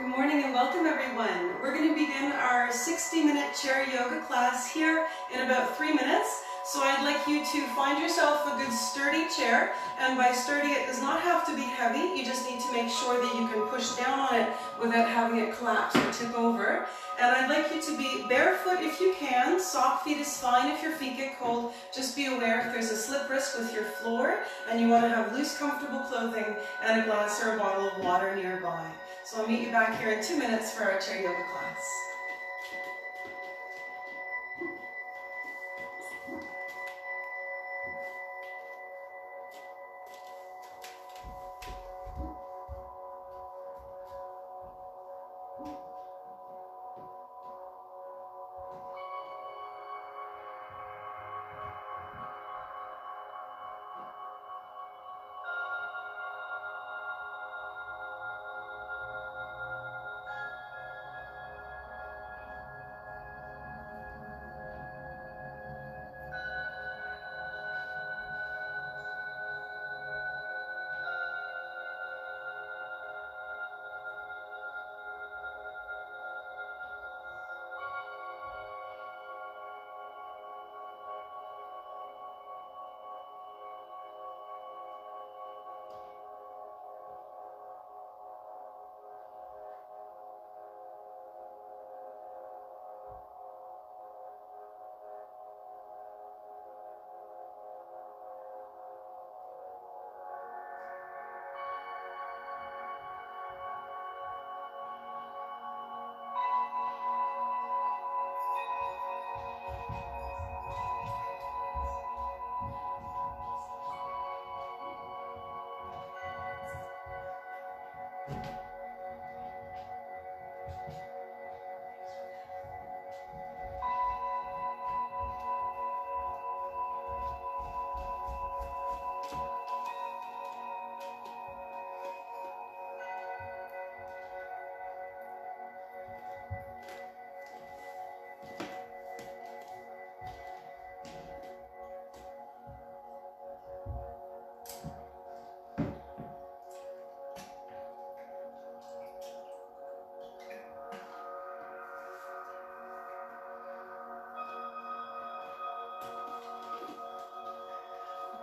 Good morning and welcome everyone. We're going to begin our 60-minute chair yoga class here in about 3 minutes. So I'd like you to find yourself a good sturdy chair, and by sturdy it does not have to be heavy. You just need to make sure that you can push down on it without having it collapse or tip over. And I'd like you to be barefoot if you can. Soft feet is fine if your feet get cold. Just be aware if there's a slip risk with your floor and you want to have loose, comfortable clothing and a glass or a bottle of water nearby. So I'll meet you back here in 2 minutes for our chair yoga class.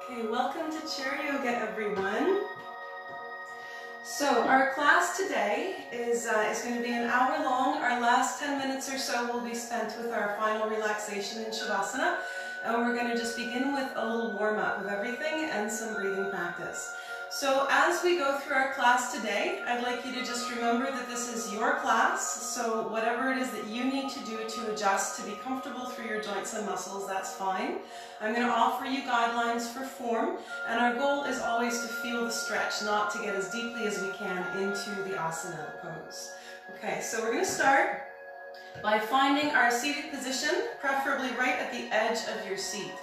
Okay, welcome to chair yoga, everyone. So our class today is going to be an hour long. Our last 10 minutes or so will be spent with our final relaxation in Shavasana. And we're going to just begin with a little warm-up of everything and some breathing practice. So as we go through our class today, I'd like you to just remember that this is your class. So whatever it is that you need to do to adjust to be comfortable through your joints and muscles, that's fine. I'm going to offer you guidelines for form, and our goal is always to feel the stretch, not to get as deeply as we can into the asana pose. Okay, so we're going to start by finding our seated position, preferably right at the edge of your seat.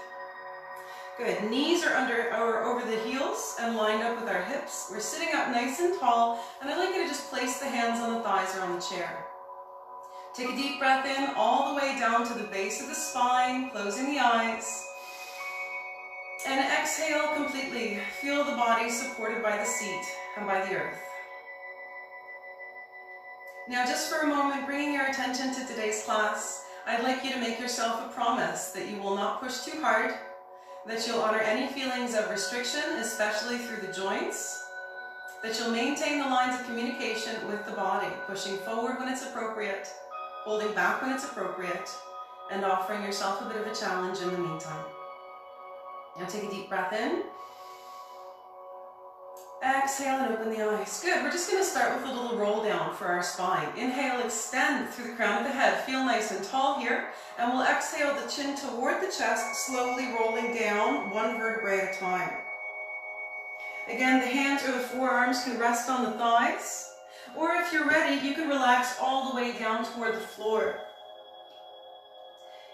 Good. Knees are under or over the heels and lined up with our hips. We're sitting up nice and tall, and I'd like you to just place the hands on the thighs or on the chair. Take a deep breath in all the way down to the base of the spine, closing the eyes. And exhale completely. Feel the body supported by the seat and by the earth. Now just for a moment, bringing your attention to today's class, I'd like you to make yourself a promise that you will not push too hard, that you'll honor any feelings of restriction, especially through the joints, that you'll maintain the lines of communication with the body, pushing forward when it's appropriate, holding back when it's appropriate, and offering yourself a bit of a challenge in the meantime. Now take a deep breath in. Exhale and open the eyes. Good. We're just going to start with a little roll down for our spine. Inhale, extend through the crown of the head. Feel nice and tall here. And we'll exhale the chin toward the chest, slowly rolling down one vertebrae at a time. Again, the hands or the forearms can rest on the thighs. Or if you're ready, you can relax all the way down toward the floor.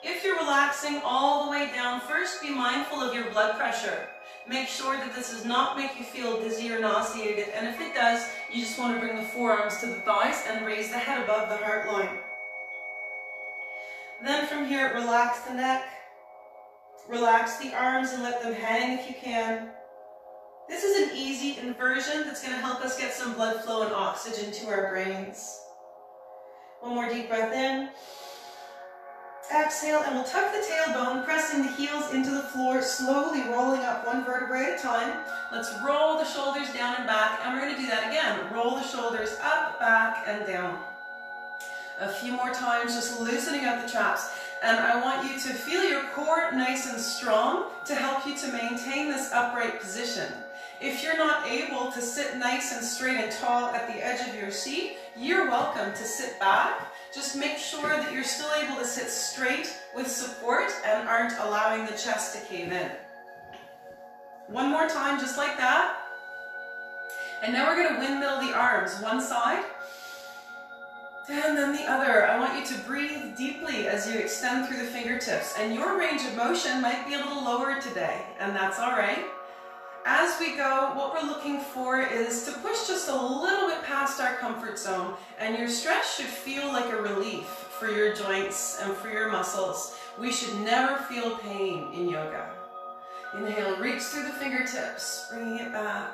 If you're relaxing all the way down, first be mindful of your blood pressure. Make sure that this does not make you feel dizzy or nauseated, and if it does, you just want to bring the forearms to the thighs and raise the head above the heart line. Then from here, relax the neck, relax the arms and let them hang if you can. This is an easy inversion that's going to help us get some blood flow and oxygen to our brains. One more deep breath in. Exhale, and we'll tuck the tailbone, pressing the heels into the floor, slowly rolling up one vertebrae at a time. Let's roll the shoulders down and back, and we're going to do that again. Roll the shoulders up, back, and down. A few more times, just loosening up the traps. And I want you to feel your core nice and strong to help you to maintain this upright position. If you're not able to sit nice and straight and tall at the edge of your seat, you're welcome to sit back. Just make sure that you're still able to sit straight with support and aren't allowing the chest to cave in. One more time, just like that. And now we're going to windmill the arms, one side and then the other. I want you to breathe deeply as you extend through the fingertips. And your range of motion might be a little lower today, and that's all right. As we go, what we're looking for is to push just a little bit past our comfort zone, and your stretch should feel like a relief for your joints and for your muscles. We should never feel pain in yoga. Inhale, reach through the fingertips, bringing it back.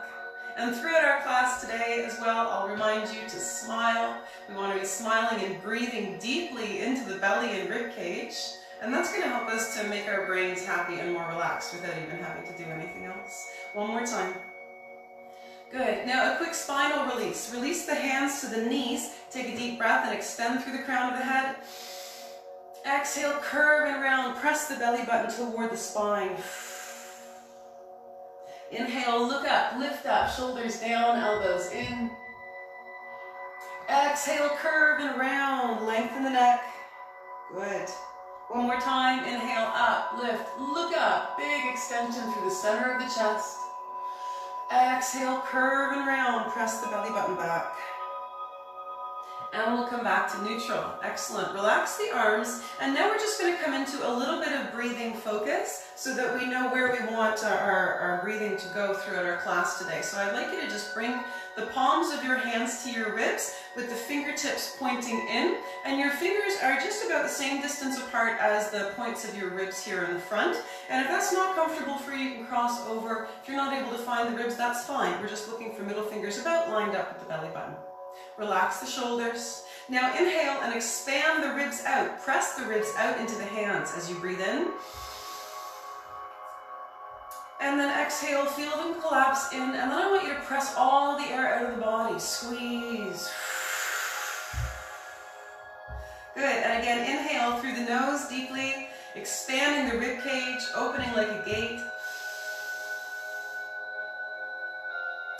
And throughout our class today as well, I'll remind you to smile. We want to be smiling and breathing deeply into the belly and rib cage. And that's going to help us to make our brains happy and more relaxed without even having to do anything else. One more time. Good. Now a quick spinal release. Release the hands to the knees. Take a deep breath and extend through the crown of the head. Exhale, curve and round. Press the belly button toward the spine. Inhale, look up, lift up, shoulders down, elbows in. Exhale, curve and round, lengthen the neck. Good. One more time, inhale, up, lift, look up, big extension through the center of the chest. Exhale, curve and round, press the belly button back. And we'll come back to neutral. Excellent. Relax the arms. And now we're just going to come into a little bit of breathing focus so that we know where we want our breathing to go throughout our class today. So I'd like you to just bring the palms of your hands to your ribs with the fingertips pointing in. And your fingers are just about the same distance apart as the points of your ribs here in the front. And if that's not comfortable for you, you can cross over. If you're not able to find the ribs, that's fine. We're just looking for middle fingers about lined up with the belly button. Relax the shoulders. Now inhale and expand the ribs out. Press the ribs out into the hands as you breathe in. And then exhale, feel them collapse in. And then I want you to press all the air out of the body. Squeeze. Good. And again, inhale through the nose deeply, expanding the rib cage, opening like a gate.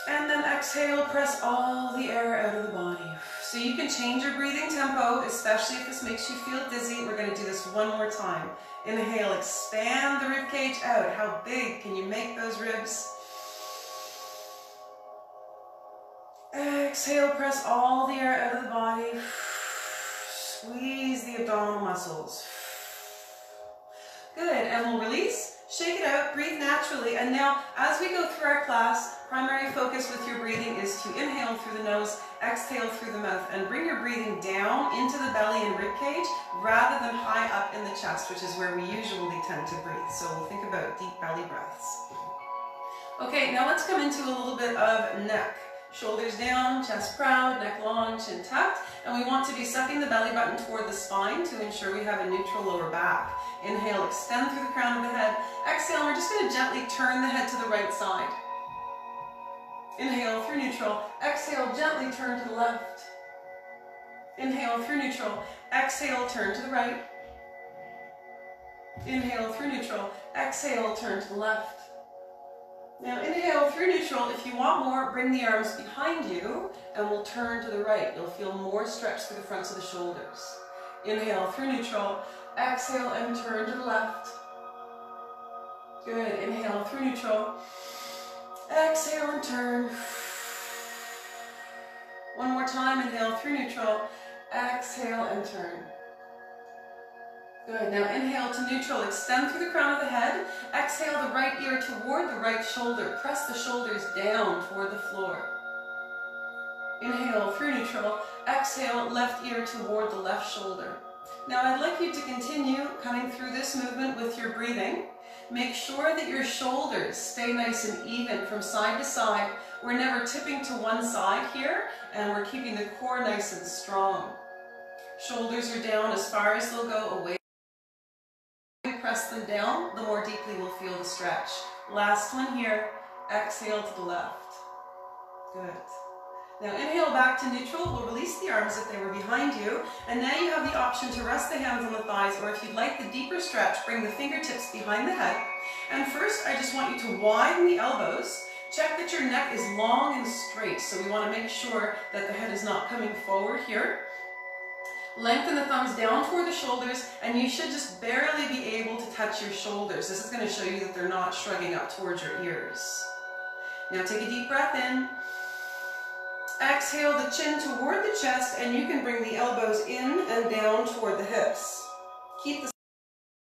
And then exhale, press all the air out of the body. So you can change your breathing tempo, especially if this makes you feel dizzy. We're going to do this one more time. Inhale, expand the rib cage out. How big can you make those ribs? Exhale, press all the air out of the body. Squeeze the abdominal muscles. Good, and we'll release. Shake it out, breathe naturally, and now as we go through our class, primary focus with your breathing is to inhale through the nose, exhale through the mouth, and bring your breathing down into the belly and rib cage rather than high up in the chest, which is where we usually tend to breathe. So we'll think about deep belly breaths. Okay, now let's come into a little bit of neck. Shoulders down, chest proud, neck long, chin tucked, and we want to be sucking the belly button toward the spine to ensure we have a neutral lower back. Inhale, extend through the crown of the head. Exhale, we're just going to gently turn the head to the right side. Inhale through neutral. Exhale, gently turn to the left. Inhale through neutral. Exhale, turn to the right. Inhale through neutral. Exhale, turn to the left. Now inhale through neutral. If you want more, bring the arms behind you and we'll turn to the right. You'll feel more stretch through the fronts of the shoulders. Inhale through neutral. Exhale and turn to the left. Good. Inhale through neutral. Exhale and turn. One more time. Inhale through neutral. Exhale and turn. Good. Now inhale to neutral. Extend through the crown of the head. Exhale the right ear toward the right shoulder. Press the shoulders down toward the floor. Inhale through neutral. Exhale left ear toward the left shoulder. Now I'd like you to continue coming through this movement with your breathing. Make sure that your shoulders stay nice and even from side to side. We're never tipping to one side here, and we're keeping the core nice and strong. Shoulders are down as far as they'll go away. Press them down, the more deeply we'll feel the stretch. Last one here. Exhale to the left. Good. Now inhale back to neutral. We'll release the arms if they were behind you. And now you have the option to rest the hands on the thighs, or if you'd like the deeper stretch, bring the fingertips behind the head. And first, I just want you to widen the elbows. Check that your neck is long and straight. So we want to make sure that the head is not coming forward here. Lengthen the thumbs down toward the shoulders, and you should just barely be able to touch your shoulders. This is going to show you that they're not shrugging up towards your ears. Now take a deep breath in. Exhale the chin toward the chest, and you can bring the elbows in and down toward the hips. Keep the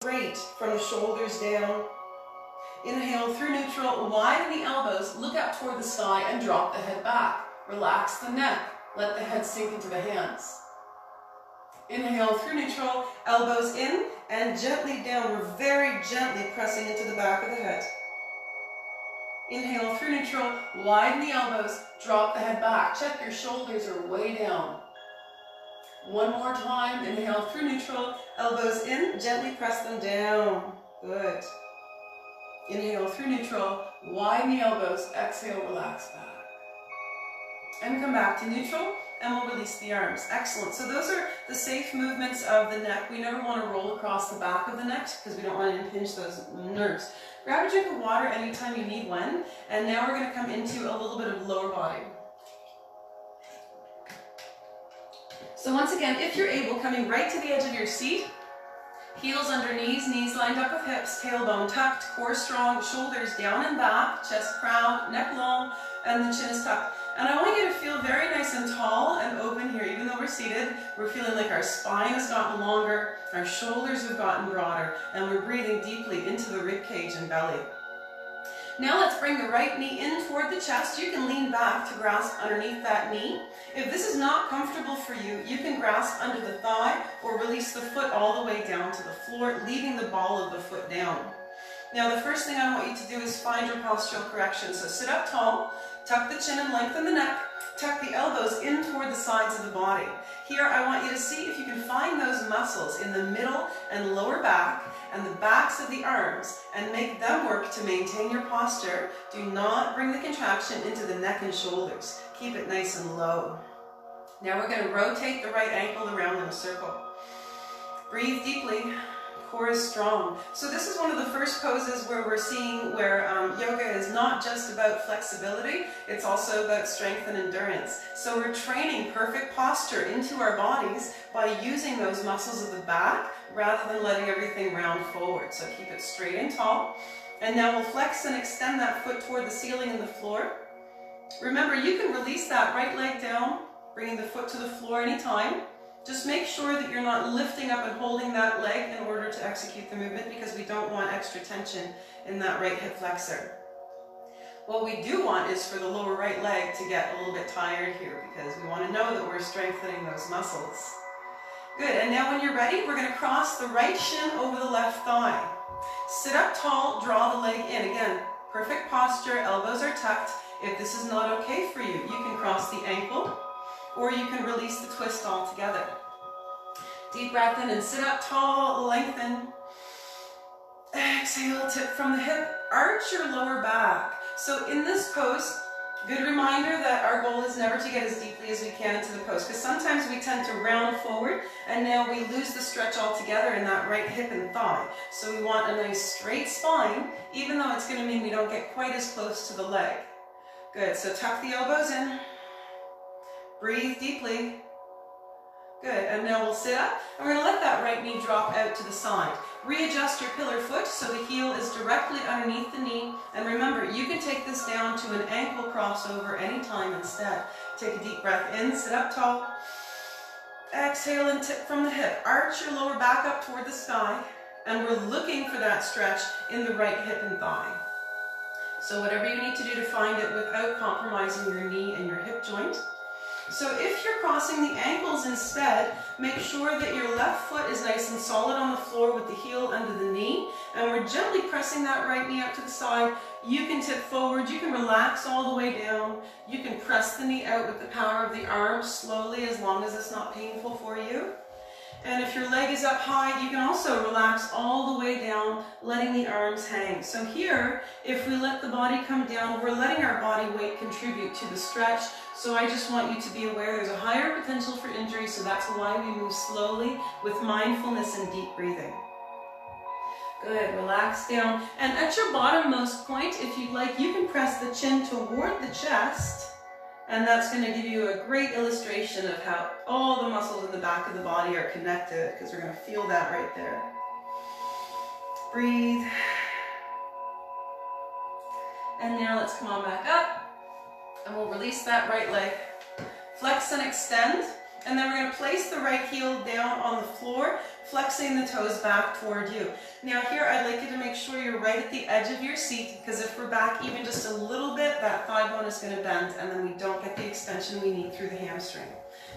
straight from the shoulders down. Inhale through neutral, widen the elbows, look up toward the sky, and drop the head back. Relax the neck, let the head sink into the hands. Inhale through neutral, elbows in and gently down. We're very gently pressing into the back of the head. Inhale through neutral, widen the elbows, drop the head back. Check your shoulders are way down. One more time, inhale through neutral, elbows in, gently press them down. Good. Inhale through neutral, widen the elbows, exhale, relax back. And come back to neutral, and we'll release the arms. Excellent. So those are the safe movements of the neck. We never want to roll across the back of the neck because we don't want to impinge those nerves. Grab a drink of water anytime you need one. And now we're going to come into a little bit of lower body. So once again, if you're able, coming right to the edge of your seat, heels under knees, knees lined up with hips, tailbone tucked, core strong, shoulders down and back, chest proud, neck long, and the chin is tucked. And I want you to feel very nice and tall and open here. Even though we're seated, we're feeling like our spine has gotten longer, our shoulders have gotten broader, and we're breathing deeply into the rib cage and belly. Now let's bring the right knee in toward the chest. You can lean back to grasp underneath that knee. If this is not comfortable for you, you can grasp under the thigh or release the foot all the way down to the floor, leaving the ball of the foot down. Now the first thing I want you to do is find your postural correction. So sit up tall, tuck the chin and lengthen the neck, tuck the elbows in toward the sides of the body. Here I want you to see if you can find those muscles in the middle and lower back and the backs of the arms and make them work to maintain your posture. Do not bring the contraction into the neck and shoulders. Keep it nice and low. Now we're going to rotate the right ankle around in a circle. Breathe deeply. Core is strong. So this is one of the first poses where we're seeing where yoga is not just about flexibility, it's also about strength and endurance. So we're training perfect posture into our bodies by using those muscles of the back rather than letting everything round forward. So keep it straight and tall. And now we'll flex and extend that foot toward the ceiling and the floor. Remember, you can release that right leg down, bringing the foot to the floor anytime. Just make sure that you're not lifting up and holding that leg in order to execute the movement because we don't want extra tension in that right hip flexor. What we do want is for the lower right leg to get a little bit tired here because we want to know that we're strengthening those muscles. Good, and now when you're ready, we're going to cross the right shin over the left thigh. Sit up tall, draw the leg in. Again, perfect posture, elbows are tucked. If this is not okay for you, you can cross the ankle, or you can release the twist altogether. Deep breath in and sit up tall, lengthen. Exhale, tip from the hip, arch your lower back. So in this pose, good reminder that our goal is never to get as deeply as we can into the pose, because sometimes we tend to round forward and now we lose the stretch altogether in that right hip and thigh. So we want a nice straight spine, even though it's going to mean we don't get quite as close to the leg. Good, so tuck the elbows in. Breathe deeply. Good, and now we'll sit up, and we're going to let that right knee drop out to the side. Readjust your pillar foot so the heel is directly underneath the knee, and remember, you can take this down to an ankle crossover anytime instead. Take a deep breath in, sit up tall. Exhale and tip from the hip. Arch your lower back up toward the sky, and we're looking for that stretch in the right hip and thigh. So whatever you need to do to find it without compromising your knee and your hip joint. So if you're crossing the ankles instead, make sure that your left foot is nice and solid on the floor with the heel under the knee, and we're gently pressing that right knee up to the side. You can tip forward, you can relax all the way down, you can press the knee out with the power of the arms slowly as long as it's not painful for you. And if your leg is up high, you can also relax all the way down, letting the arms hang. So here, if we let the body come down, we're letting our body weight contribute to the stretch. So I just want you to be aware there's a higher potential for injury, so that's why we move slowly with mindfulness and deep breathing. Good, relax down. And at your bottommost point, if you'd like, you can press the chin toward the chest. And that's going to give you a great illustration of how all the muscles in the back of the body are connected, because we're going to feel that right there. Breathe. And now let's come on back up. And we'll release that right leg. Flex and extend. And then we're going to place the right heel down on the floor, flexing the toes back toward you. Now here, I'd like you to make sure you're right at the edge of your seat, because if we're back even just a little bit, that thigh bone is going to bend, and then we don't get the extension we need through the hamstring.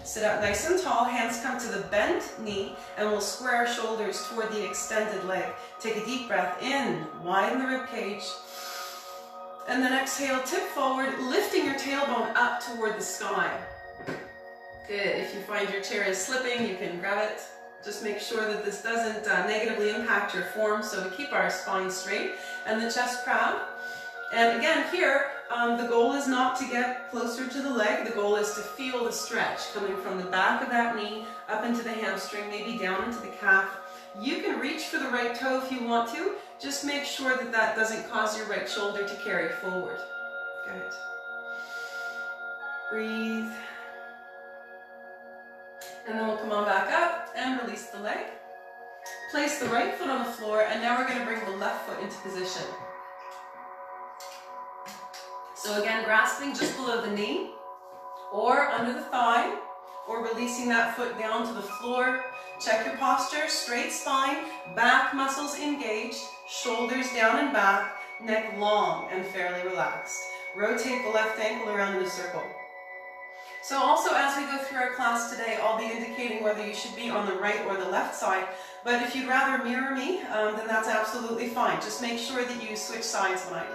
Sit up nice and tall, hands come to the bent knee, and we'll square our shoulders toward the extended leg. Take a deep breath in, widen the rib cage, and then exhale, tip forward, lifting your tailbone up toward the sky. Good. If you find your chair is slipping, you can grab it. Just make sure that this doesn't negatively impact your form, so we keep our spine straight and the chest proud. And again, here, the goal is not to get closer to the leg. The goal is to feel the stretch coming from the back of that knee up into the hamstring, maybe down into the calf. You can reach for the right toe if you want to. Just make sure that that doesn't cause your right shoulder to carry forward. Good. Breathe. And then we'll come on back up and release the leg. Place the right foot on the floor, and now we're going to bring the left foot into position. So again, grasping just below the knee, or under the thigh, or releasing that foot down to the floor. Check your posture, straight spine, back muscles engaged, shoulders down and back, neck long and fairly relaxed. Rotate the left ankle around in a circle. So also, as we go through our class today, I'll be indicating whether you should be on the right or the left side. But if you'd rather mirror me, then that's absolutely fine. Just make sure that you switch sides when I do.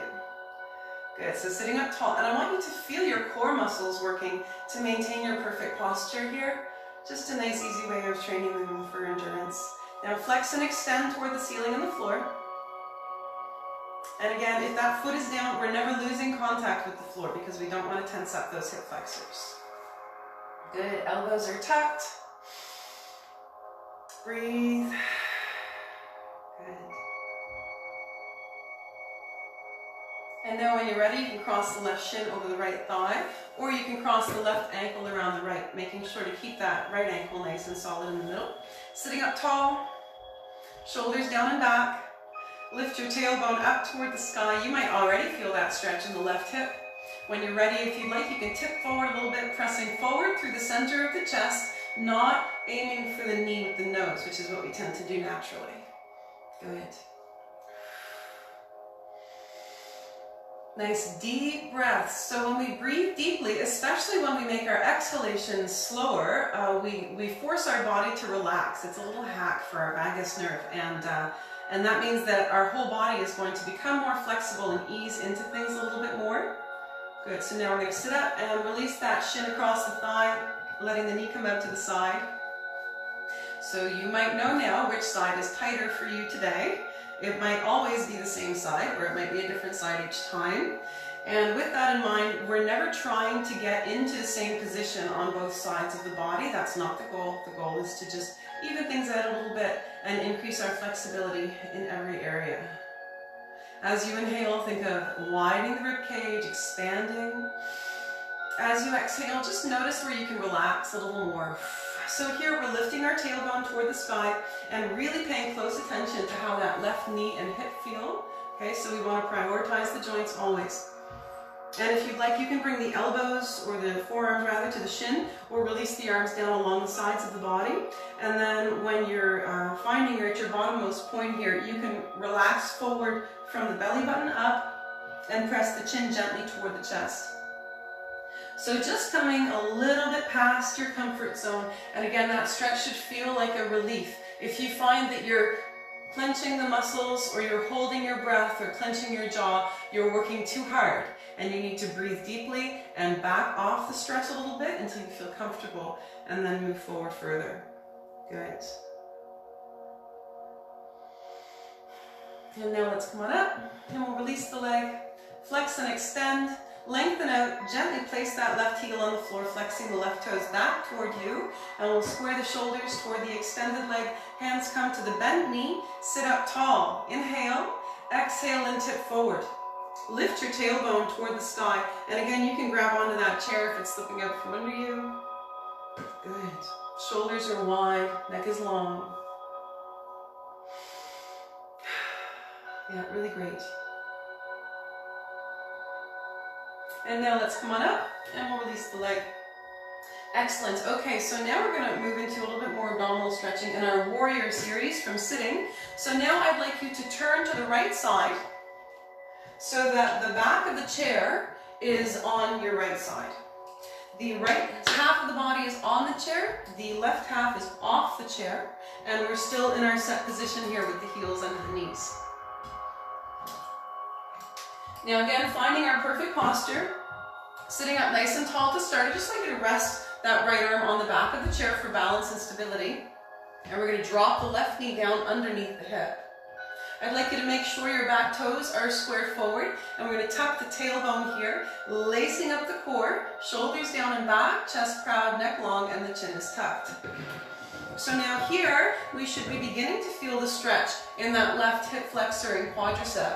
Good, so sitting up tall. And I want you to feel your core muscles working to maintain your perfect posture here. Just a nice, easy way of training them for endurance. Now flex and extend toward the ceiling and the floor. And again, if that foot is down, we're never losing contact with the floor because we don't want to tense up those hip flexors. Good, elbows are tucked. Breathe. Good. And now when you're ready, you can cross the left shin over the right thigh, or you can cross the left ankle around the right, making sure to keep that right ankle nice and solid in the middle. Sitting up tall, shoulders down and back. Lift your tailbone up toward the sky. You might already feel that stretch in the left hip. When you're ready, if you'd like, you can tip forward a little bit, pressing forward through the center of the chest, not aiming for the knee with the nose, which is what we tend to do naturally. Good. Nice deep breaths. So when we breathe deeply, especially when we make our exhalations slower, we force our body to relax. It's a little hack for our vagus nerve, and that means that our whole body is going to become more flexible and ease into things a little bit more. Good, so now we're going to sit up and release that shin across the thigh, letting the knee come out to the side. So you might know now which side is tighter for you today. It might always be the same side, or it might be a different side each time. And with that in mind, we're never trying to get into the same position on both sides of the body. That's not the goal. The goal is to just even things out a little bit and increase our flexibility in every area. As you inhale, think of widening the rib cage, expanding. As you exhale, just notice where you can relax a little more. So here we're lifting our tailbone toward the sky and really paying close attention to how that left knee and hip feel. Okay, so we want to prioritize the joints always. And if you'd like, you can bring the elbows, or the forearms rather, to the shin, or release the arms down along the sides of the body. And then when you're finding you're at your bottommost point here, you can relax forward from the belly button up and press the chin gently toward the chest. So just coming a little bit past your comfort zone, and again, that stretch should feel like a relief. If you find that you're clenching the muscles, or you're holding your breath, or clenching your jaw, you're working too hard, and you need to breathe deeply and back off the stretch a little bit until you feel comfortable, and then move forward further. Good. And now let's come on up, and we'll release the leg, flex and extend, lengthen out, gently place that left heel on the floor, flexing the left toes back toward you, and we'll square the shoulders toward the extended leg, hands come to the bent knee, sit up tall, inhale, exhale and tip forward. Lift your tailbone toward the sky, and again you can grab onto that chair if it's slipping out from under you. Good. Shoulders are wide, neck is long. Yeah, really great. And now let's come on up and we'll release the leg. Excellent. Okay, so now we're going to move into a little bit more abdominal stretching in our warrior series from sitting. So now I'd like you to turn to the right side so that the back of the chair is on your right side. The right half of the body is on the chair, the left half is off the chair, and we're still in our set position here with the heels under the knees. Now again, finding our perfect posture, sitting up nice and tall to start. I'd just like you to rest that right arm on the back of the chair for balance and stability. And we're going to drop the left knee down underneath the hip. I'd like you to make sure your back toes are squared forward, and we're going to tuck the tailbone here, lacing up the core, shoulders down and back, chest proud, neck long, and the chin is tucked. So now here, we should be beginning to feel the stretch in that left hip flexor and quadricep.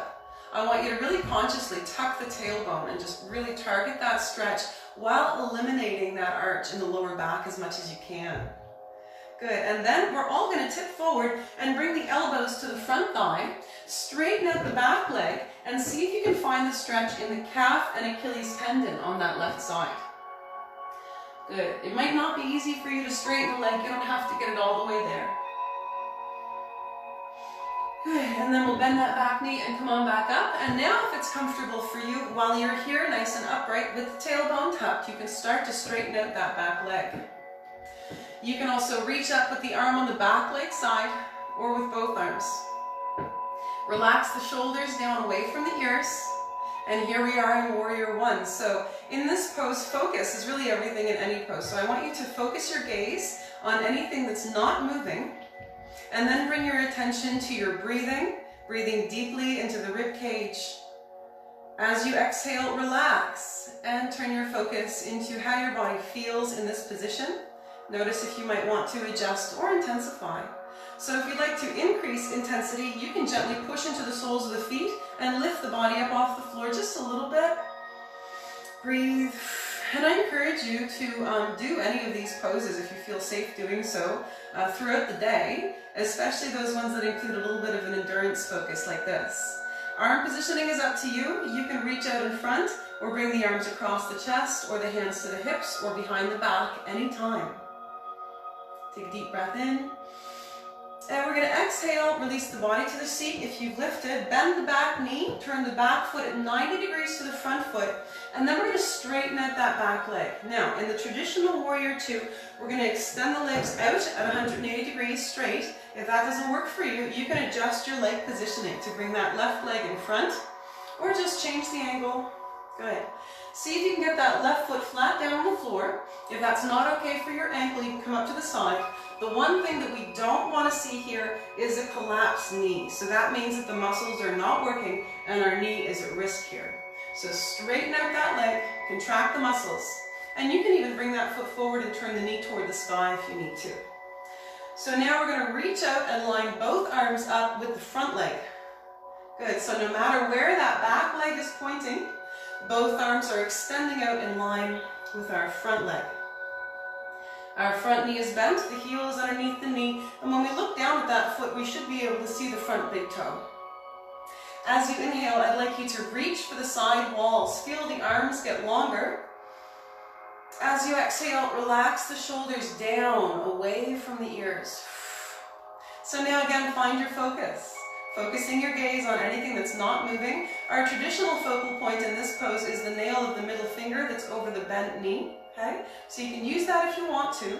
I want you to really consciously tuck the tailbone and just really target that stretch while eliminating that arch in the lower back as much as you can. Good, and then we're all going to tip forward and bring the elbows to the front thigh, straighten out the back leg, and see if you can find the stretch in the calf and Achilles tendon on that left side. Good, it might not be easy for you to straighten the leg, you don't have to get it all the way there. Good, and then we'll bend that back knee and come on back up. And now if it's comfortable for you, while you're here nice and upright with the tailbone tucked, you can start to straighten out that back leg. You can also reach up with the arm on the back leg side or with both arms. Relax the shoulders down away from the ears. And here we are in Warrior One. So in this pose, focus is really everything in any pose. So I want you to focus your gaze on anything that's not moving. And then bring your attention to your breathing, breathing deeply into the rib cage. As you exhale, relax and turn your focus into how your body feels in this position. Notice if you might want to adjust or intensify. So if you'd like to increase intensity, you can gently push into the soles of the feet and lift the body up off the floor just a little bit. Breathe. And I encourage you to do any of these poses if you feel safe doing so throughout the day, especially those ones that include a little bit of an endurance focus like this. Arm positioning is up to you. You can reach out in front or bring the arms across the chest or the hands to the hips or behind the back anytime. Take a deep breath in. And we're going to exhale, release the body to the seat. If you've lifted, bend the back knee, turn the back foot at 90 degrees to the front foot, and then we're going to straighten out that back leg. Now, in the traditional Warrior Two, we're going to extend the legs out at 180 degrees straight. If that doesn't work for you, you can adjust your leg positioning to bring that left leg in front, or just change the angle. Good. See if you can get that left foot flat down on the floor. If that's not okay for your ankle, you can come up to the side. The one thing that we don't want to see here is a collapsed knee. So that means that the muscles are not working and our knee is at risk here. So straighten out that leg, contract the muscles, and you can even bring that foot forward and turn the knee toward the sky if you need to. So now we're going to reach out and line both arms up with the front leg. Good, so no matter where that back leg is pointing, both arms are extending out in line with our front leg. Our front knee is bent, the heel is underneath the knee, and when we look down at that foot, we should be able to see the front big toe. As you inhale, I'd like you to reach for the side walls. Feel the arms get longer. As you exhale, relax the shoulders down, away from the ears. So now again, find your focus. Focusing your gaze on anything that's not moving. Our traditional focal point in this pose is the nail of the middle finger that's over the bent knee. Okay? So you can use that if you want to,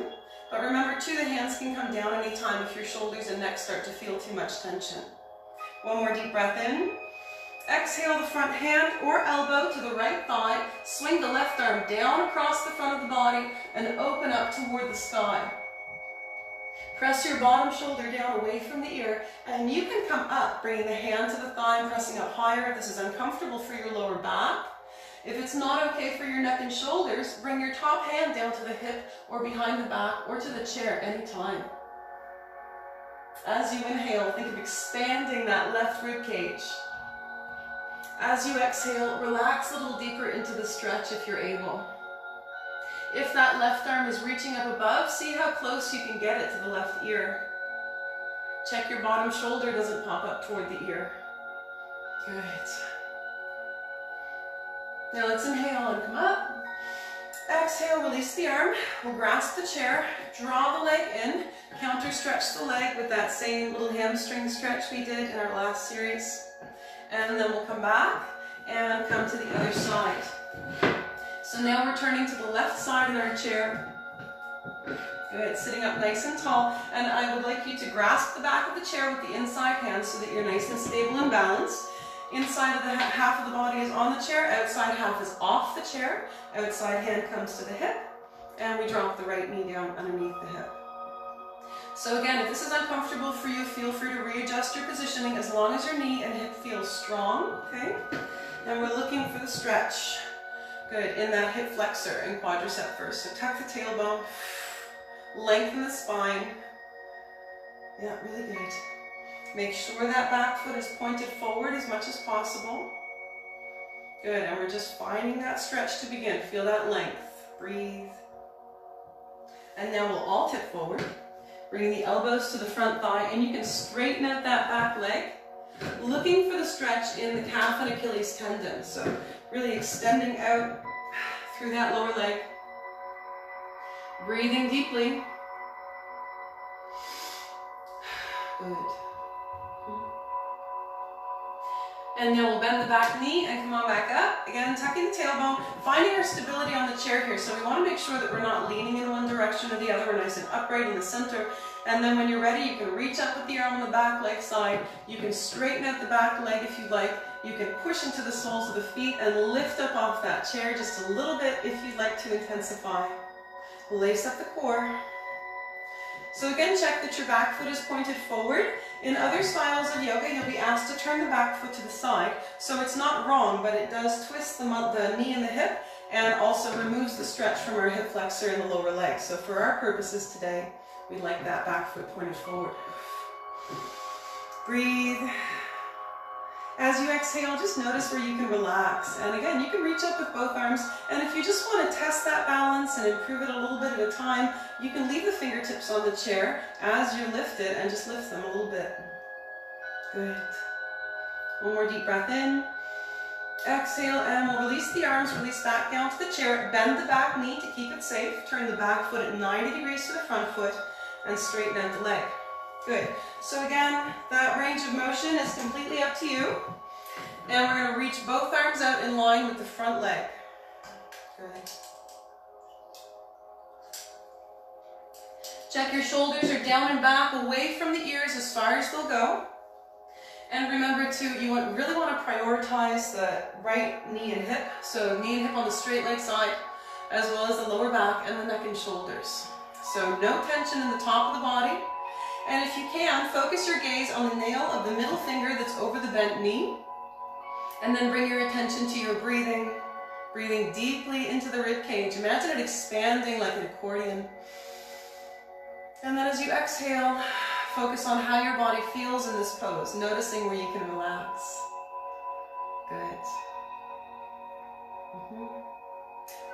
but remember too, the hands can come down anytime if your shoulders and neck start to feel too much tension. One more deep breath in. Exhale the front hand or elbow to the right thigh. Swing the left arm down across the front of the body and open up toward the sky. Press your bottom shoulder down away from the ear, and you can come up, bringing the hand to the thigh and pressing up higher if this is uncomfortable for your lower back. If it's not okay for your neck and shoulders, bring your top hand down to the hip or behind the back or to the chair anytime. As you inhale, think of expanding that left rib cage. As you exhale, relax a little deeper into the stretch if you're able. If that left arm is reaching up above, see how close you can get it to the left ear. Check your bottom shoulder doesn't pop up toward the ear. Good. Now let's inhale and come up. Exhale, release the arm. We'll grasp the chair, draw the leg in, counter stretch the leg with that same little hamstring stretch we did in our last series. And then we'll come back and come to the other side. So now we're turning to the left side in our chair. Good, sitting up nice and tall. And I would like you to grasp the back of the chair with the inside hand so that you're nice and stable and balanced. Inside of the half of the body is on the chair, outside half is off the chair. Outside hand comes to the hip, and we drop the right knee down underneath the hip. So again, if this is uncomfortable for you, feel free to readjust your positioning as long as your knee and hip feel strong, okay? And we're looking for the stretch. Good, in that hip flexor and quadricep first. So tuck the tailbone, lengthen the spine. Yeah, really good. Make sure that back foot is pointed forward as much as possible. Good, and we're just finding that stretch to begin. Feel that length. Breathe. And now we'll all tip forward. Bring the elbows to the front thigh, and you can straighten out that back leg, looking for the stretch in the calf and Achilles tendon. So really extending out through that lower leg. Breathing deeply. Good. And now we'll bend the back knee and come on back up. Again, tucking the tailbone, finding our stability on the chair here. So we want to make sure that we're not leaning in one direction or the other. We're nice and upright in the center. And then when you're ready, you can reach up with the arm on the back leg side. You can straighten out the back leg if you like. You can push into the soles of the feet and lift up off that chair just a little bit if you'd like to intensify. Lace up the core. So again, check that your back foot is pointed forward. In other styles of yoga, you'll be asked to turn the back foot to the side. So it's not wrong, but it does twist the knee and the hip and also removes the stretch from our hip flexor in the lower leg. So for our purposes today, we like that back foot pointed forward. Breathe. As you exhale, just notice where you can relax. And again, you can reach up with both arms. And if you just want to test that balance and improve it a little bit at a time, you can leave the fingertips on the chair as you're lifted and just lift them a little bit. Good. One more deep breath in. Exhale, and we'll release the arms, release back down to the chair. Bend the back knee to keep it safe. Turn the back foot at 90 degrees to the front foot and straighten out the leg. Good. So again, that range of motion is completely up to you. And we're going to reach both arms out in line with the front leg. Good. Check your shoulders are down and back, away from the ears as far as they'll go. And remember too, you really want to prioritize the right knee and hip. So knee and hip on the straight leg side, as well as the lower back and the neck and shoulders. So no tension in the top of the body. And if you can, focus your gaze on the nail of the middle finger that's over the bent knee. And then bring your attention to your breathing. Breathing deeply into the rib cage. Imagine it expanding like an accordion. And then as you exhale, focus on how your body feels in this pose, noticing where you can relax. Good.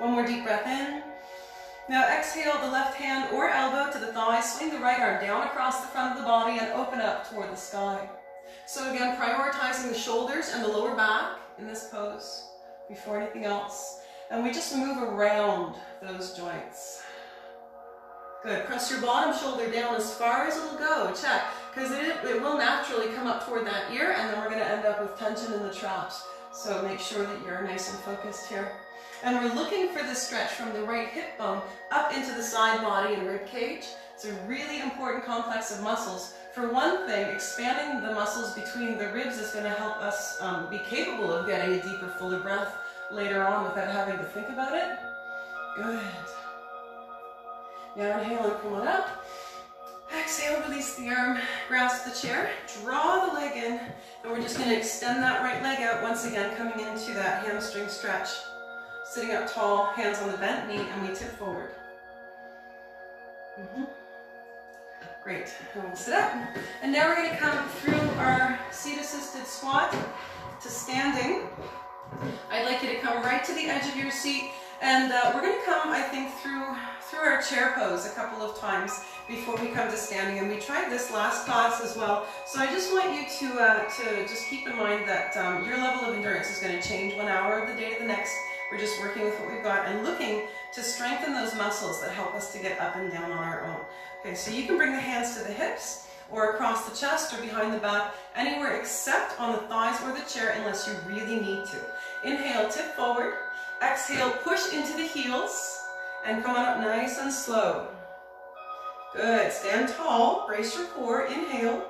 One more deep breath in. Now exhale the left hand or elbow to the thigh, swing the right arm down across the front of the body and open up toward the sky. So again, prioritizing the shoulders and the lower back in this pose before anything else. And we just move around those joints. Good, press your bottom shoulder down as far as it'll go, check, because it will naturally come up toward that ear and then we're going to end up with tension in the traps. So make sure that you're nice and focused here. And we're looking for this stretch from the right hip bone up into the side body and rib cage. It's a really important complex of muscles. For one thing, expanding the muscles between the ribs is going to help us be capable of getting a deeper, fuller breath later on without having to think about it. Good. Now inhale and come on up. Exhale, release the arm, grasp the chair, draw the leg in, and we're just going to extend that right leg out once again, coming into that hamstring stretch. Sitting up tall, hands on the bent knee, and we tip forward. Great, and we'll sit up. And now we're going to come through our seat-assisted squat to standing. I'd like you to come right to the edge of your seat, and we're going to come, I think, through our chair pose a couple of times before we come to standing, and we tried this last class as well. So I just want you to just keep in mind that your level of endurance is going to change 1 hour of the day to the next. We're just working with what we've got and looking to strengthen those muscles that help us to get up and down on our own. Okay, so you can bring the hands to the hips or across the chest or behind the back, anywhere except on the thighs or the chair unless you really need to. Inhale, tip forward. Exhale, push into the heels and come on up nice and slow. Good, stand tall, brace your core, inhale.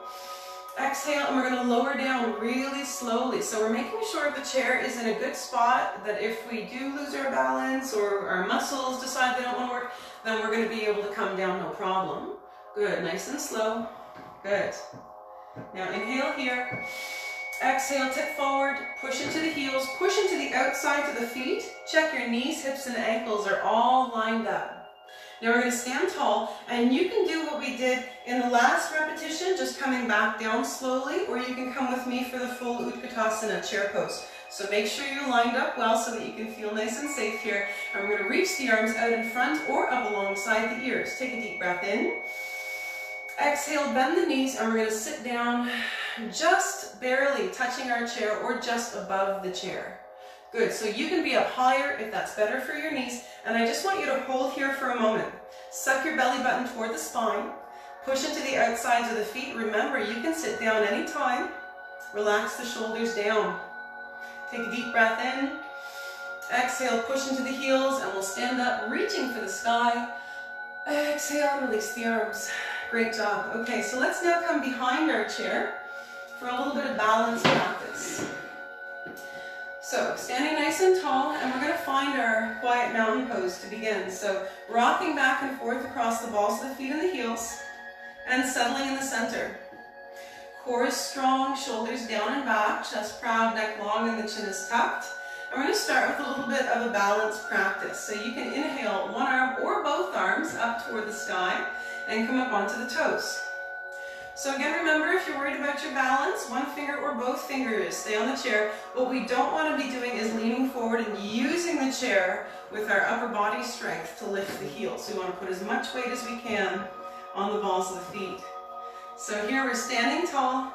Exhale, and we're going to lower down really slowly. So we're making sure the chair is in a good spot, that if we do lose our balance or our muscles decide they don't want to work, then we're going to be able to come down no problem. Good, nice and slow. Good. Now inhale here. Exhale, tip forward, push into the heels, push into the outside to the feet. Check your knees, hips, and ankles are all lined up. Now we're going to stand tall, and you can do what we did in the last repetition, just coming back down slowly, or you can come with me for the full Utkatasana chair pose. So make sure you're lined up well so that you can feel nice and safe here. And we're going to reach the arms out in front or up alongside the ears. Take a deep breath in. Exhale, bend the knees, and we're going to sit down just barely touching our chair or just above the chair. Good, so you can be up higher if that's better for your knees. And I just want you to hold here for a moment. Suck your belly button toward the spine. Push into the outsides of the feet. Remember, you can sit down anytime. Relax the shoulders down. Take a deep breath in. Exhale, push into the heels, and we'll stand up, reaching for the sky. Exhale, release the arms. Great job. Okay, so let's now come behind our chair for a little bit of balance practice. So, standing nice and tall, and we're going to find our quiet mountain pose to begin. So, rocking back and forth across the balls of the feet and the heels, and settling in the center. Core is strong, shoulders down and back, chest proud, neck long, and the chin is tucked. And we're going to start with a little bit of a balance practice. So you can inhale one arm or both arms up toward the sky, and come up onto the toes. So again, remember, if you're worried about your balance, one finger or both fingers stay on the chair. What we don't want to be doing is leaning forward and using the chair with our upper body strength to lift the heels. We want to put as much weight as we can on the balls of the feet. So here we're standing tall,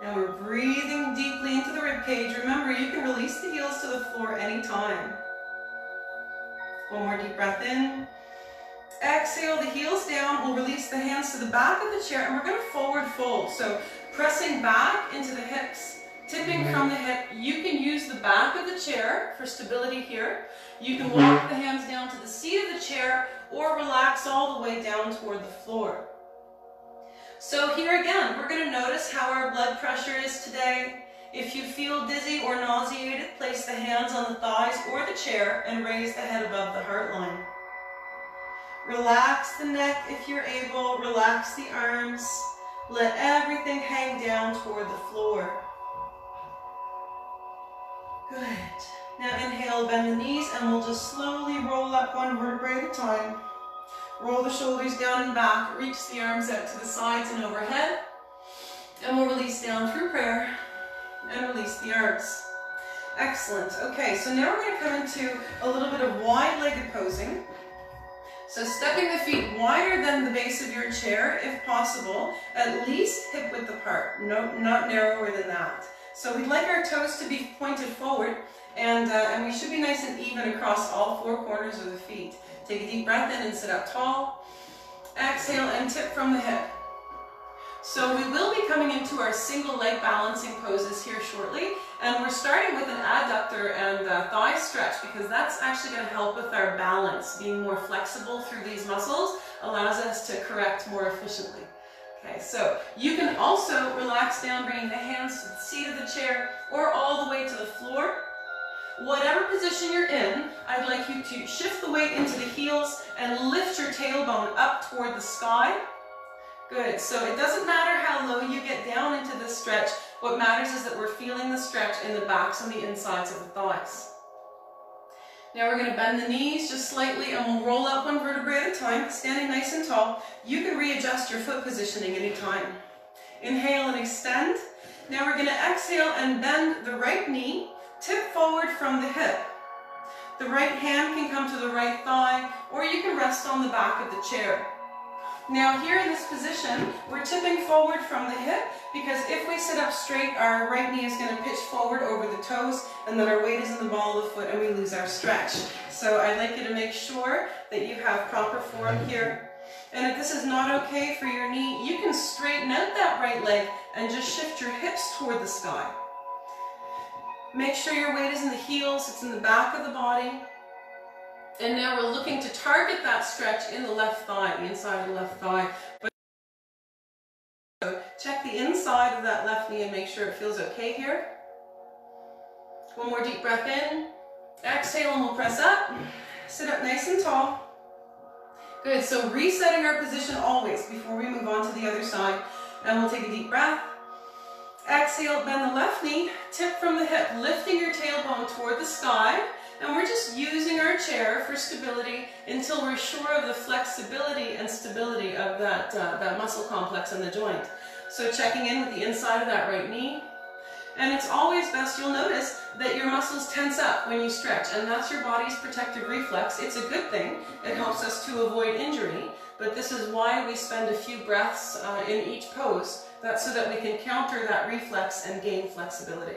and we're breathing deeply into the rib cage. Remember, you can release the heels to the floor anytime. One more deep breath in. Exhale, the heels down. We'll release the hands to the back of the chair, and we're going to forward fold. So pressing back into the hips, tipping from the hip. You can use the back of the chair for stability here. You can walk the hands down to the seat of the chair, or relax all the way down toward the floor. So here again, we're going to notice how our blood pressure is today. If you feel dizzy or nauseated, place the hands on the thighs or the chair and raise the head above the heart line. Relax the neck if you're able, relax the arms. Let everything hang down toward the floor. Good. Now inhale, bend the knees, and we'll just slowly roll up one vertebrae at a time. Roll the shoulders down and back, reach the arms out to the sides and overhead. And we'll release down through prayer and release the arms. Excellent. Okay, so now we're going to come into a little bit of wide-legged posing. So stepping the feet wider than the base of your chair, if possible, at least hip width apart, not narrower than that. So we'd like our toes to be pointed forward, and we should be nice and even across all four corners of the feet. Take a deep breath in and sit up tall. Exhale and tip from the hip. So we will be coming into our single leg balancing poses here shortly, and we're starting with an adductor and thigh stretch because that's actually going to help with our balance. Being more flexible through these muscles allows us to correct more efficiently. Okay, so you can also relax down, bringing the hands to the seat of the chair or all the way to the floor. Whatever position you're in, I'd like you to shift the weight into the heels and lift your tailbone up toward the sky. Good, so it doesn't matter how low you get down into this stretch. What matters is that we're feeling the stretch in the backs and the insides of the thighs. Now we're going to bend the knees just slightly and we'll roll up one vertebrae at a time, standing nice and tall. You can readjust your foot positioning anytime. Inhale and extend. Now we're going to exhale and bend the right knee, tip forward from the hip. The right hand can come to the right thigh, or you can rest on the back of the chair. Now here in this position, we're tipping forward from the hip because if we sit up straight, our right knee is going to pitch forward over the toes and then our weight is in the ball of the foot and we lose our stretch. So I'd like you to make sure that you have proper form here. And if this is not okay for your knee, you can straighten out that right leg and just shift your hips toward the sky. Make sure your weight is in the heels, it's in the back of the body. And now we're looking to target that stretch in the left thigh, the inside of the left thigh. So check the inside of that left knee and make sure it feels okay here. One more deep breath in. Exhale and we'll press up. Sit up nice and tall. Good, so resetting our position always before we move on to the other side. And we'll take a deep breath. Exhale, bend the left knee, tip from the hip, lifting your tailbone toward the sky. And we're just using our chair for stability until we're sure of the flexibility and stability of that muscle complex in the joint. So checking in with the inside of that right knee. And it's always best, you'll notice, that your muscles tense up when you stretch, and that's your body's protective reflex. It's a good thing. It helps us to avoid injury, but this is why we spend a few breaths in each pose, that's so that we can counter that reflex and gain flexibility.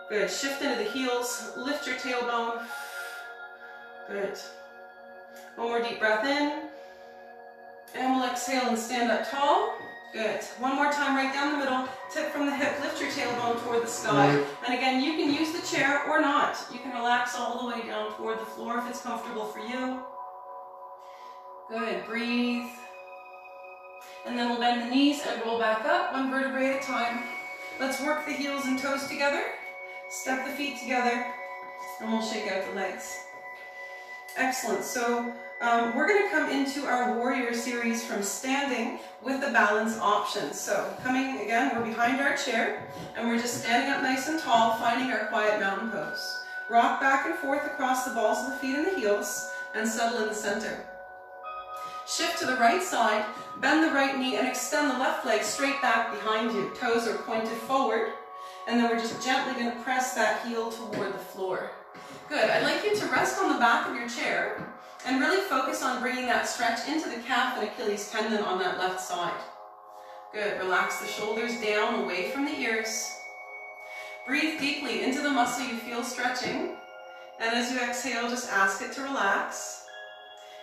Good, shift into the heels, lift your tailbone. Good. One more deep breath in. And we'll exhale and stand up tall. Good. One more time right down the middle. Tip from the hip, lift your tailbone toward the sky. And again, you can use the chair or not. You can relax all the way down toward the floor if it's comfortable for you. Good, breathe. And then we'll bend the knees and roll back up, one vertebrae at a time. Let's work the heels and toes together. Step the feet together, and we'll shake out the legs. Excellent. So we're going to come into our warrior series from standing with the balance option. So coming again, we're behind our chair, and we're just standing up nice and tall, finding our quiet mountain pose. Rock back and forth across the balls of the feet and the heels, and settle in the center. Shift to the right side, bend the right knee, and extend the left leg straight back behind you. Toes are pointed forward. And then we're just gently going to press that heel toward the floor. Good. I'd like you to rest on the back of your chair and really focus on bringing that stretch into the calf and Achilles tendon on that left side. Good. Relax the shoulders down away from the ears. Breathe deeply into the muscle you feel stretching. And as you exhale, just ask it to relax.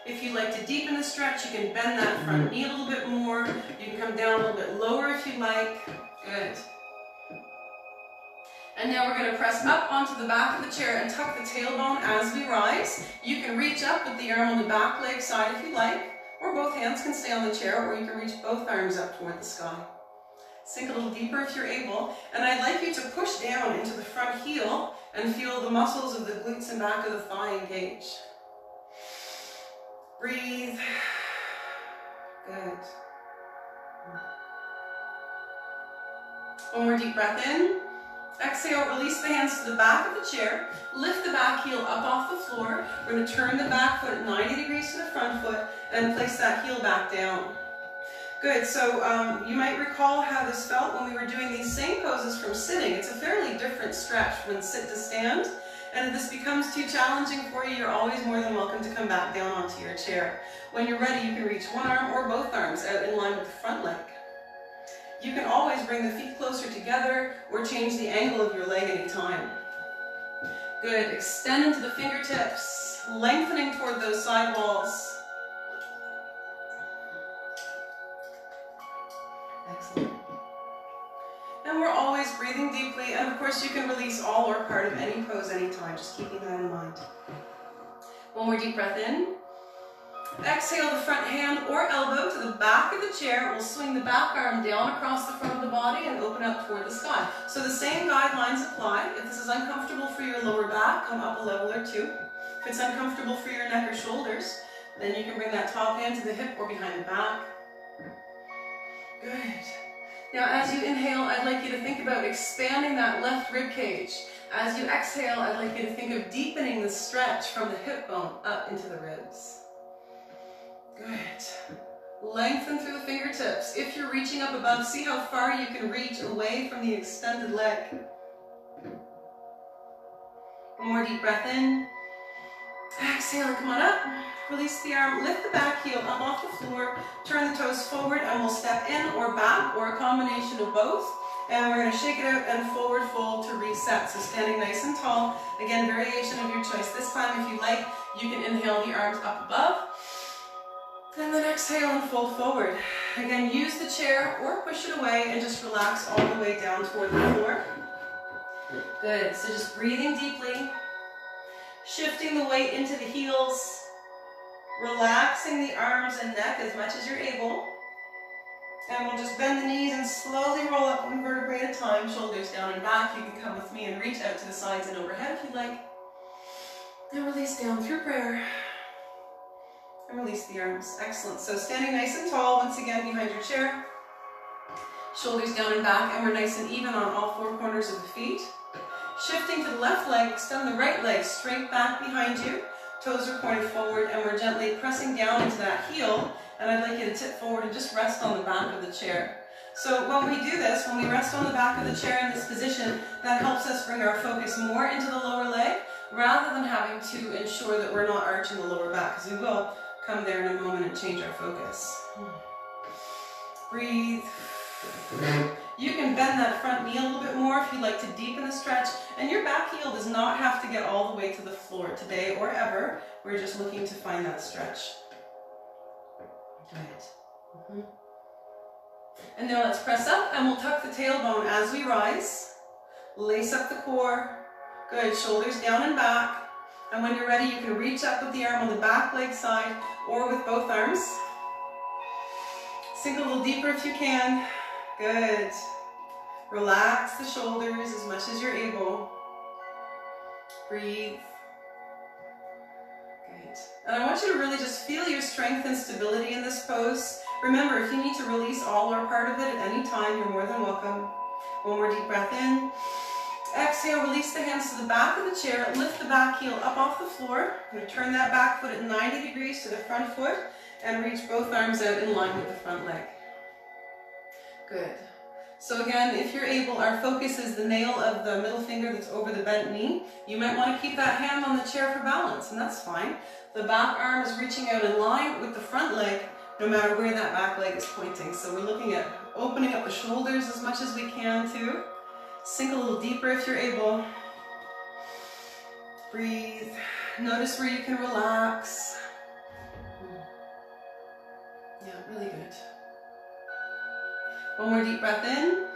If you'd like to deepen the stretch, you can bend that front knee a little bit more. You can come down a little bit lower if you like. Good. And now we're going to press up onto the back of the chair and tuck the tailbone as we rise. You can reach up with the arm on the back leg side if you like, or both hands can stay on the chair, or you can reach both arms up toward the sky. Sink a little deeper if you're able, and I'd like you to push down into the front heel and feel the muscles of the glutes and back of the thigh engage. Breathe. Good. One more deep breath in. Exhale, release the hands to the back of the chair. Lift the back heel up off the floor. We're going to turn the back foot 90 degrees to the front foot and place that heel back down. Good, so you might recall how this felt when we were doing these same poses from sitting. It's a fairly different stretch when sit to stand. And if this becomes too challenging for you, you're always more than welcome to come back down onto your chair. When you're ready, you can reach one arm or both arms out in line with the front leg. You can always bring the feet closer together or change the angle of your leg anytime. Good. Extend into the fingertips, lengthening toward those side walls. Excellent. And we're always breathing deeply, and of course you can release all or part of any pose anytime, just keeping that in mind. One more deep breath in. Exhale the front hand or elbow to the back of the chair. We'll swing the back arm down across the front of the body and open up toward the sky. So the same guidelines apply. If this is uncomfortable for your lower back, come up a level or two. If it's uncomfortable for your neck or shoulders, then you can bring that top hand to the hip or behind the back. Good. Now as you inhale, I'd like you to think about expanding that left rib cage. As you exhale, I'd like you to think of deepening the stretch from the hip bone up into the ribs. Good. Lengthen through the fingertips. If you're reaching up above, see how far you can reach away from the extended leg. One more deep breath in. Exhale, come on up. Release the arm, lift the back heel up off the floor, turn the toes forward, and we'll step in or back or a combination of both. And we're going to shake it out and forward fold to reset. So standing nice and tall. Again, variation of your choice. This time, if you like, you can inhale the arms up above. And then exhale and fold forward. Again, use the chair or push it away and just relax all the way down toward the floor. Good. So just breathing deeply. Shifting the weight into the heels. Relaxing the arms and neck as much as you're able. And we'll just bend the knees and slowly roll up one vertebrae at a time, shoulders down and back. You can come with me and reach out to the sides and overhead if you like. And release down through prayer. And release the arms. Excellent. So standing nice and tall, once again behind your chair. Shoulders down and back, and we're nice and even on all four corners of the feet. Shifting to the left leg, extend the right leg straight back behind you. Toes are pointed forward, and we're gently pressing down into that heel. And I'd like you to tip forward and just rest on the back of the chair. So when we do this, when we rest on the back of the chair in this position, that helps us bring our focus more into the lower leg, rather than having to ensure that we're not arching the lower back, because we will come there in a moment and change our focus. Breathe. You can bend that front knee a little bit more if you'd like to deepen the stretch, and your back heel does not have to get all the way to the floor today or ever. We're just looking to find that stretch. Good. And now let's press up, and we'll tuck the tailbone as we rise. Lace up the core. Good. Shoulders down and back. And when you're ready, you can reach up with the arm on the back leg side or with both arms. Sink a little deeper if you can. Good. Relax the shoulders as much as you're able. Breathe. Good. And I want you to really just feel your strength and stability in this pose. Remember, if you need to release all or part of it at any time, you're more than welcome. One more deep breath in. Exhale, release the hands to the back of the chair. Lift the back heel up off the floor. I'm going to turn that back foot at 90 degrees to the front foot and reach both arms out in line with the front leg. Good. So again, if you're able, our focus is the nail of the middle finger that's over the bent knee. You might want to keep that hand on the chair for balance, and that's fine. The back arm is reaching out in line with the front leg, no matter where that back leg is pointing. So we're looking at opening up the shoulders as much as we can too. Sink a little deeper if you're able. Breathe. Notice where you can relax. Yeah, really good. One more deep breath in.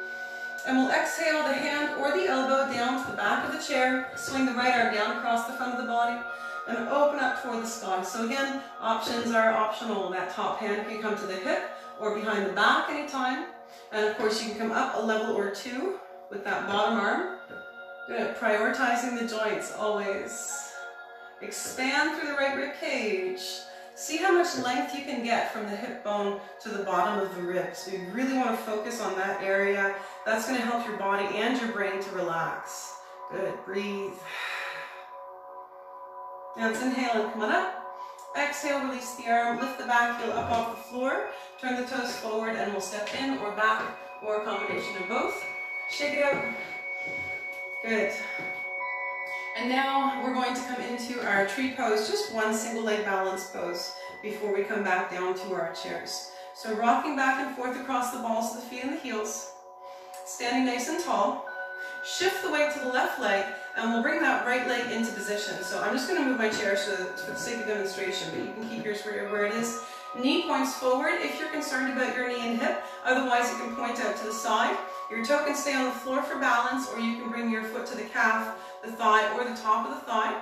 And we'll exhale the hand or the elbow down to the back of the chair. Swing the right arm down across the front of the body and open up toward the sky. So again, options are optional. That top hand can come to the hip or behind the back anytime. And of course, you can come up a level or two with that bottom arm. Good. Prioritizing the joints always. Expand through the right rib cage. See how much length you can get from the hip bone to the bottom of the ribs. We really want to focus on that area. That's going to help your body and your brain to relax. Good. Breathe. Now let's inhale and come on up. Exhale, release the arm, lift the back heel up off the floor, turn the toes forward, and we'll step in or back or a combination of both. Shake it out. Good. And now we're going to come into our tree pose, just one single leg balance pose before we come back down to our chairs. So rocking back and forth across the balls of the feet and the heels, standing nice and tall. Shift the weight to the left leg, and we'll bring that right leg into position. So I'm just going to move my chair for the sake of demonstration, but you can keep yours where it is. Knee points forward if you're concerned about your knee and hip. Otherwise, it can point out to the side. Your toe can stay on the floor for balance, or you can bring your foot to the calf, the thigh, or the top of the thigh.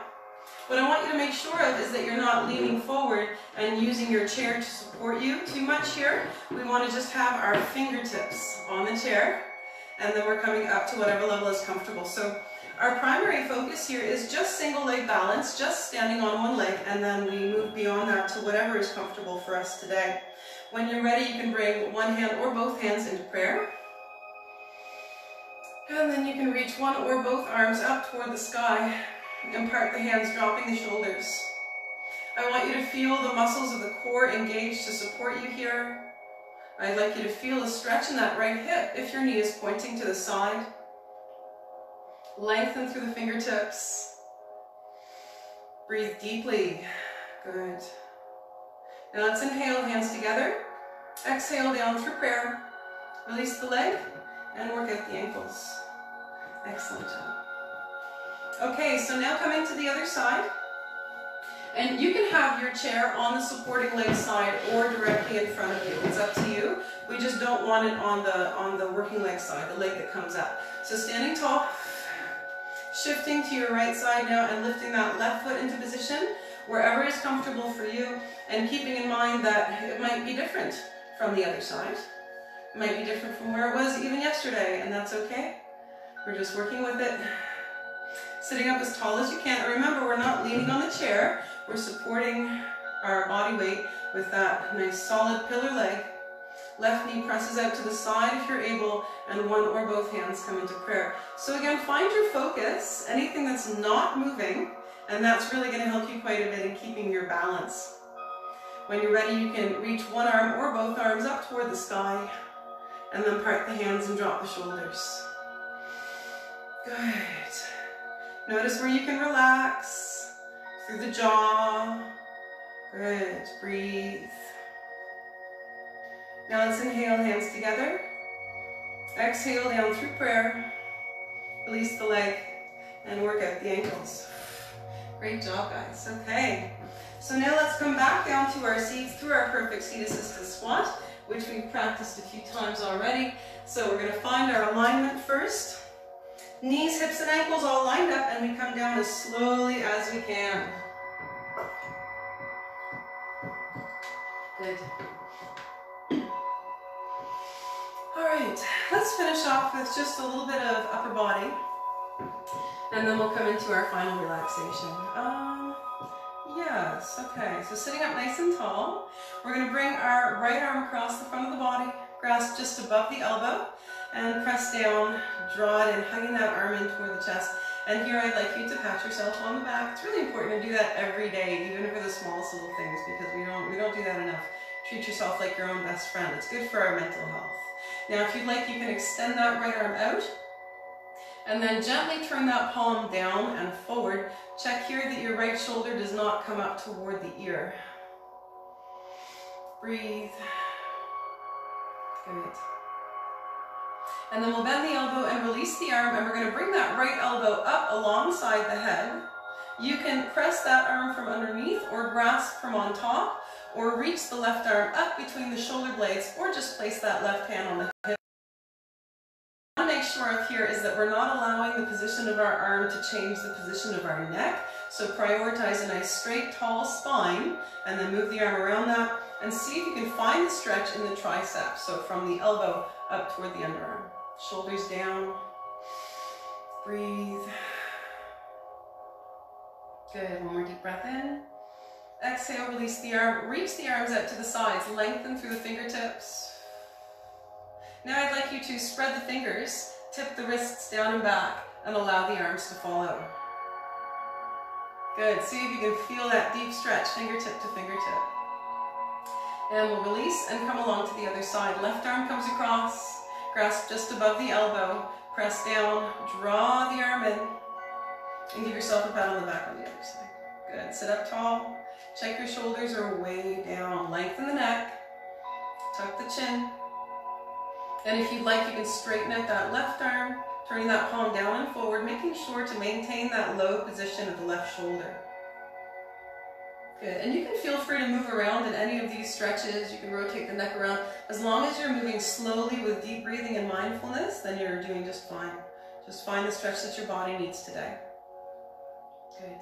What I want you to make sure of is that you're not leaning forward and using your chair to support you too much here. We want to just have our fingertips on the chair, and then we're coming up to whatever level is comfortable. So Our primary focus here is just single leg balance, just standing on one leg, and then we move beyond that to whatever is comfortable for us today. When you're ready, you can bring one hand or both hands into prayer. And then you can reach one or both arms up toward the sky and part the hands, dropping the shoulders. I want you to feel the muscles of the core engaged to support you here. I'd like you to feel a stretch in that right hip if your knee is pointing to the side. Lengthen through the fingertips. Breathe deeply. Good. Now let's inhale, hands together. Exhale down through prayer. Release the leg and work out the ankles. Excellent job. Okay, so now coming to the other side. And you can have your chair on the supporting leg side or directly in front of you. It's up to you. We just don't want it on the working leg side, the leg that comes up. So standing tall, shifting to your right side now and lifting that left foot into position wherever is comfortable for you, and keeping in mind that it might be different from the other side. It might be different from where it was even yesterday, and that's okay. We're just working with it. Sitting up as tall as you can. And remember, we're not leaning on the chair. We're supporting our body weight with that nice solid pillar leg. Left knee presses out to the side if you're able, and one or both hands come into prayer. So again, find your focus, anything that's not moving, and that's really going to help you quite a bit in keeping your balance. When you're ready, you can reach one arm or both arms up toward the sky, and then part the hands and drop the shoulders. Good. Notice where you can relax through the jaw. Good. Breathe. Now let's inhale, hands together. Exhale down through prayer. Release the leg and work out the ankles. Great job, guys. Okay. So now let's come back down to our seats through our perfect seat assisted squat, which we've practiced a few times already. So we're going to find our alignment first. Knees, hips, and ankles all lined up, and we come down as slowly as we can. Good. All right, let's finish off with just a little bit of upper body, and then we'll come into our final relaxation. Yes, okay, so sitting up nice and tall, we're going to bring our right arm across the front of the body, grasp just above the elbow, and press down, draw it in, hugging that arm in toward the chest. And here I'd like you to pat yourself on the back. It's really important to do that every day, even for the smallest little things, because we don't do that enough. Treat yourself like your own best friend. It's good for our mental health. Now, if you'd like, you can extend that right arm out, and then gently turn that palm down and forward. Check here that your right shoulder does not come up toward the ear. Breathe. Good. And then we'll bend the elbow and release the arm, and we're going to bring that right elbow up alongside the head. You can press that arm from underneath or grasp from on top, or reach the left arm up between the shoulder blades, or just place that left hand on the hip. What I want to make sure of here is that we're not allowing the position of our arm to change the position of our neck. So prioritize a nice straight, tall spine, and then move the arm around that, and see if you can find the stretch in the tricep. So from the elbow up toward the underarm. Shoulders down. Breathe. Good. One more deep breath in. Exhale, release the arm. Reach the arms out to the sides. Lengthen through the fingertips. Now I'd like you to spread the fingers, tip the wrists down and back, and allow the arms to fall out. Good. See if you can feel that deep stretch, fingertip to fingertip. And we'll release and come along to the other side. Left arm comes across. Grasp just above the elbow, press down, draw the arm in, and give yourself a pat on the back on the other side. Good. Sit up tall. Check your shoulders are way down. Lengthen the neck. Tuck the chin. And if you'd like, you can straighten out that left arm, turning that palm down and forward, making sure to maintain that low position of the left shoulder. Good. And you can feel free to move around in any of these stretches. You can rotate the neck around. As long as you're moving slowly with deep breathing and mindfulness, then you're doing just fine. Just find the stretch that your body needs today. Good.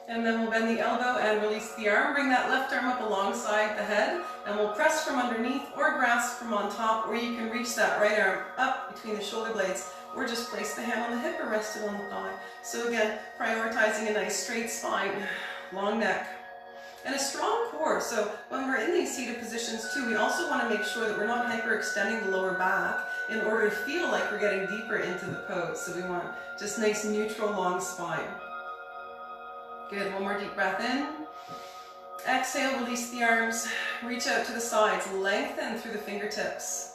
And then we'll bend the elbow and release the arm. Bring that left arm up alongside the head, and we'll press from underneath or grasp from on top, or you can reach that right arm up between the shoulder blades, or just place the hand on the hip or rest it on the thigh. So again, prioritizing a nice straight spine, long neck, and a strong core. So when we're in these seated positions too, we also want to make sure that we're not hyperextending the lower back in order to feel like we're getting deeper into the pose. So we want just nice neutral long spine. Good, one more deep breath in. Exhale, release the arms, reach out to the sides, lengthen through the fingertips.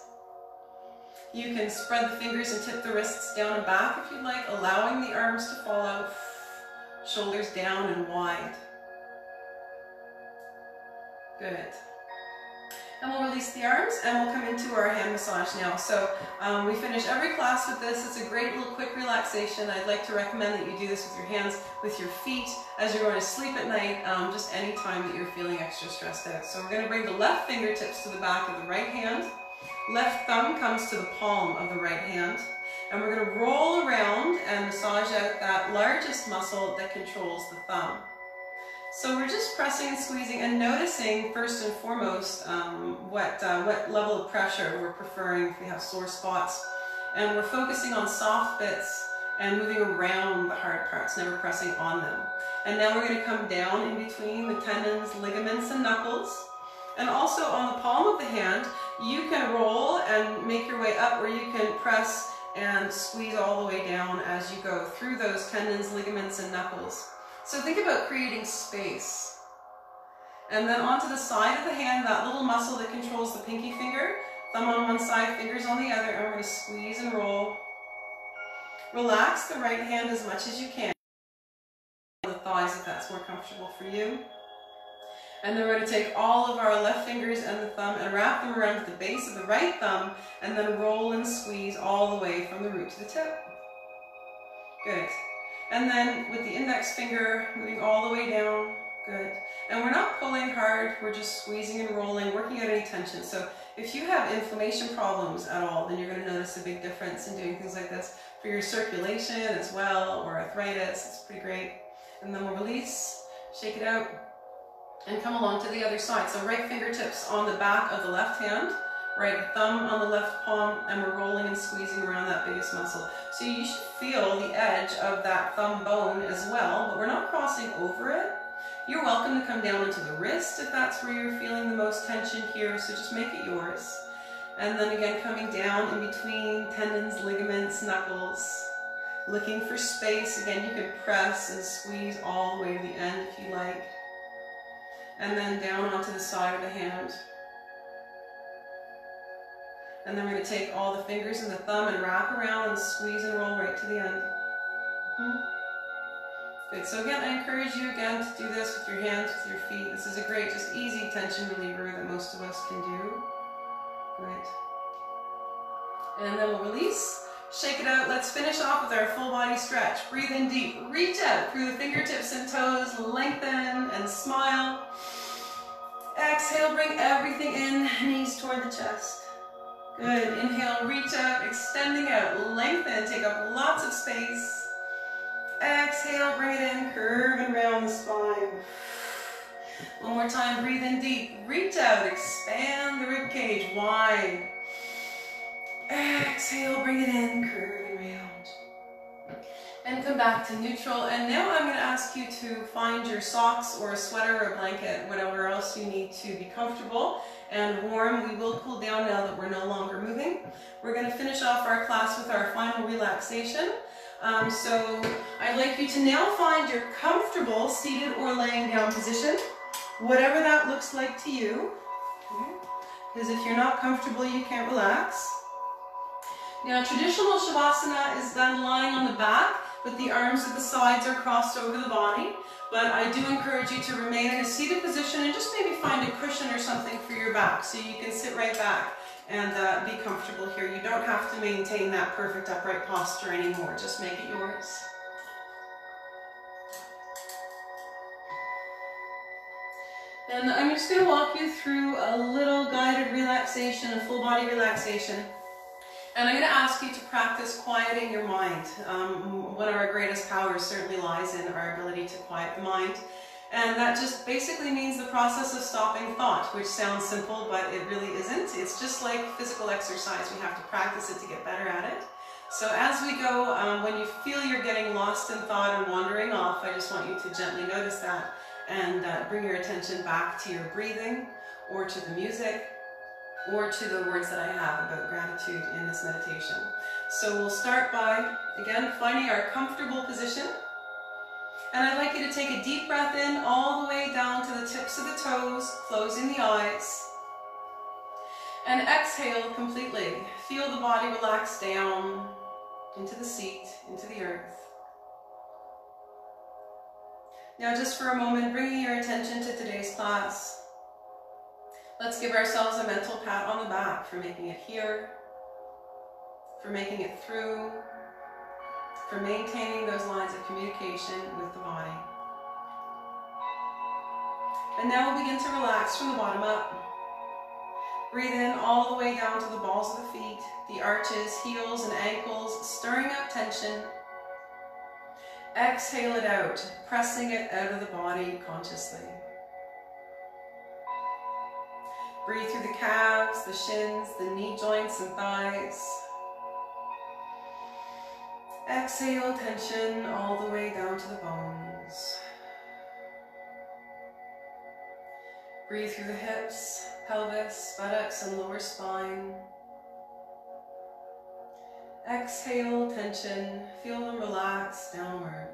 You can spread the fingers and tip the wrists down and back if you'd like, allowing the arms to fall out, shoulders down and wide. Good. And we'll release the arms and we'll come into our hand massage now. So we finish every class with this. It's a great little quick relaxation. I'd like to recommend that you do this with your hands, with your feet, as you're going to sleep at night, just any time that you're feeling extra stressed out. So we're going to bring the left fingertips to the back of the right hand. Left thumb comes to the palm of the right hand. And we're going to roll around and massage out that largest muscle that controls the thumb. So we're just pressing and squeezing and noticing first and foremost what level of pressure we're preferring if we have sore spots. And we're focusing on soft bits and moving around the hard parts, never pressing on them. And now we're going to come down in between the tendons, ligaments, and knuckles. And also on the palm of the hand, you can roll and make your way up, or you can press and squeeze all the way down as you go through those tendons, ligaments, and knuckles. So think about creating space. And then onto the side of the hand, that little muscle that controls the pinky finger, thumb on one side, fingers on the other, and we're going to squeeze and roll. Relax the right hand as much as you can. The thighs if that's more comfortable for you. And then we're going to take all of our left fingers and the thumb and wrap them around the base of the right thumb and then roll and squeeze all the way from the root to the tip. Good. And then with the index finger moving all the way down. Good. And we're not pulling hard, we're just squeezing and rolling, working out any tension. So if you have inflammation problems at all, then you're going to notice a big difference in doing things like this. For your circulation as well, or arthritis, it's pretty great. And then we'll release, shake it out, and come along to the other side. So right fingertips on the back of the left hand, right thumb on the left palm, and we're rolling and squeezing around that biggest muscle. So you should feel the edge of that thumb bone as well, but we're not crossing over it. You're welcome to come down into the wrist if that's where you're feeling the most tension here, so just make it yours. And then again, coming down in between tendons, ligaments, knuckles, looking for space. Again, you can press and squeeze all the way to the end if you like. And then down onto the side of the hand. And then we're going to take all the fingers and the thumb and wrap around and squeeze and roll right to the end. Good. So again, I encourage you again to do this with your hands, with your feet. This is a great, just easy tension reliever that most of us can do. Good. And then we'll release, shake it out. Let's finish off with our full body stretch. Breathe in deep, reach out through the fingertips and toes, lengthen and smile. Exhale, bring everything in, knees toward the chest. Good. Inhale, reach out, extending out, lengthen, take up lots of space. Exhale, bring it in, curve and round the spine. One more time, breathe in deep, reach out, expand the rib cage wide. Exhale, bring it in, curve and round. And come back to neutral. And now I'm going to ask you to find your socks or a sweater or a blanket, whatever else you need to be comfortable and warm. We will cool down now that we're no longer moving. We're going to finish off our class with our final relaxation. So I'd like you to now find your comfortable seated or laying down position, whatever that looks like to you. Because if you're not comfortable, you can't relax. Now, traditional Shavasana is done lying on the back, but the arms at the sides are crossed over the body. But I do encourage you to remain in a seated position and just maybe find a cushion or something for your back so you can sit right back and be comfortable here. You don't have to maintain that perfect upright posture anymore. Just make it yours. And I'm just going to walk you through a little guided relaxation, a full body relaxation. And I'm going to ask you to practice quieting your mind. One of our greatest powers certainly lies in our ability to quiet the mind. And that just basically means the process of stopping thought, which sounds simple, but it really isn't. It's just like physical exercise. We have to practice it to get better at it. So as we go, when you feel you're getting lost in thought or wandering off, I just want you to gently notice that and bring your attention back to your breathing, or to the music, or to the words that I have about gratitude in this meditation. So we'll start by, again, finding our comfortable position. And I'd like you to take a deep breath in all the way down to the tips of the toes, closing the eyes. And exhale completely. Feel the body relax down into the seat, into the earth. Now just for a moment, bringing your attention to today's class. Let's give ourselves a mental pat on the back for making it here, for making it through, for maintaining those lines of communication with the body. And now we'll begin to relax from the bottom up. Breathe in all the way down to the balls of the feet, the arches, heels, and ankles, stirring up tension. Exhale it out, pressing it out of the body consciously. Breathe through the calves, the shins, the knee joints and thighs. Exhale tension all the way down to the bones. Breathe through the hips, pelvis, buttocks, and lower spine. Exhale tension, feel them relax downward.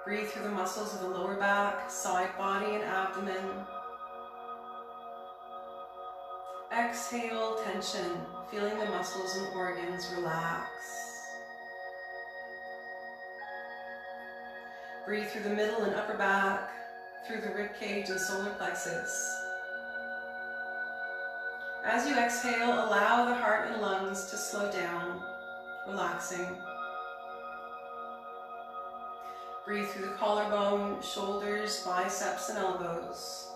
Breathe through the muscles of the lower back, side body, and abdomen. Exhale tension, feeling the muscles and organs relax. Breathe through the middle and upper back, through the rib cage and solar plexus. As you exhale, allow the heart and lungs to slow down, relaxing. Breathe through the collarbone, shoulders, biceps, and elbows.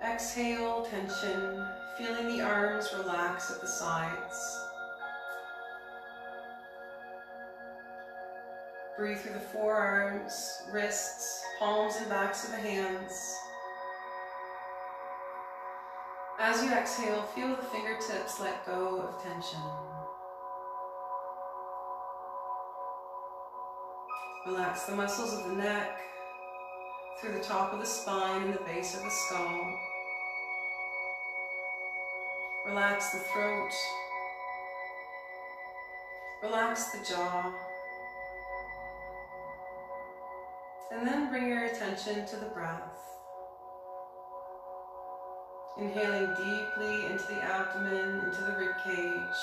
Exhale, tension, feeling the arms relax at the sides. Breathe through the forearms, wrists, palms, and backs of the hands. As you exhale, feel the fingertips let go of tension. Relax the muscles of the neck, through the top of the spine and the base of the skull. Relax the throat. Relax the jaw. And then bring your attention to the breath. Inhaling deeply into the abdomen, into the rib cage.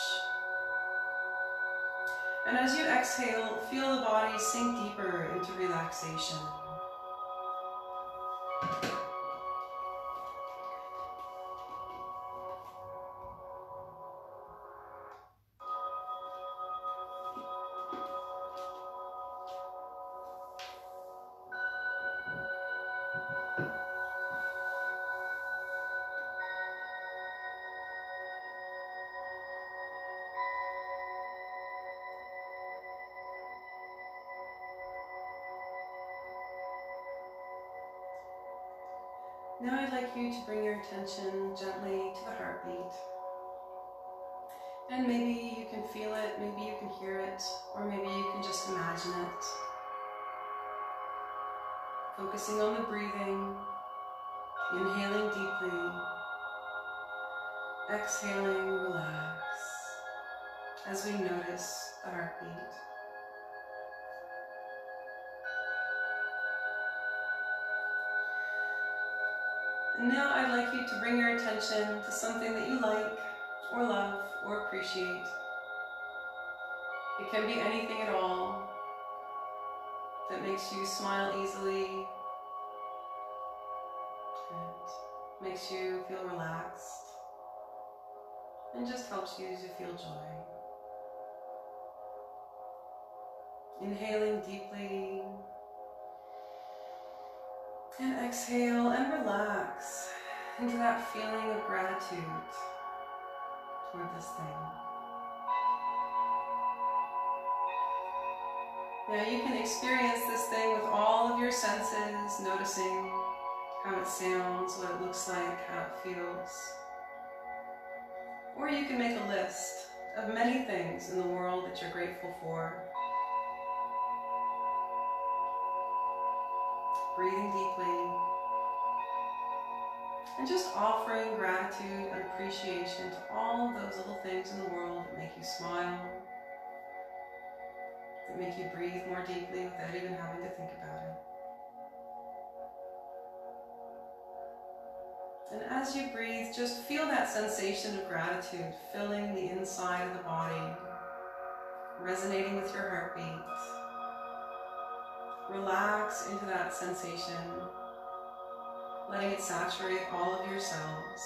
And as you exhale, feel the body sink deeper into relaxation. Now I'd like you to bring your attention gently to the heartbeat. And maybe you can feel it, maybe you can hear it, or maybe you can just imagine it. Focusing on the breathing, inhaling deeply, exhaling, relax, as we notice the heartbeat. And now I'd like you to bring your attention to something that you like, or love, or appreciate. It can be anything at all that makes you smile easily and makes you feel relaxed and just helps you to feel joy. Inhaling deeply. And exhale and relax into that feeling of gratitude toward this thing. Now you can experience this thing with all of your senses, noticing how it sounds, what it looks like, how it feels. Or you can make a list of many things in the world that you're grateful for. Breathing deeply. And just offering gratitude and appreciation to all of those little things in the world that make you smile, that make you breathe more deeply without even having to think about it. And as you breathe, just feel that sensation of gratitude filling the inside of the body, resonating with your heartbeat. Relax into that sensation, letting it saturate all of your cells.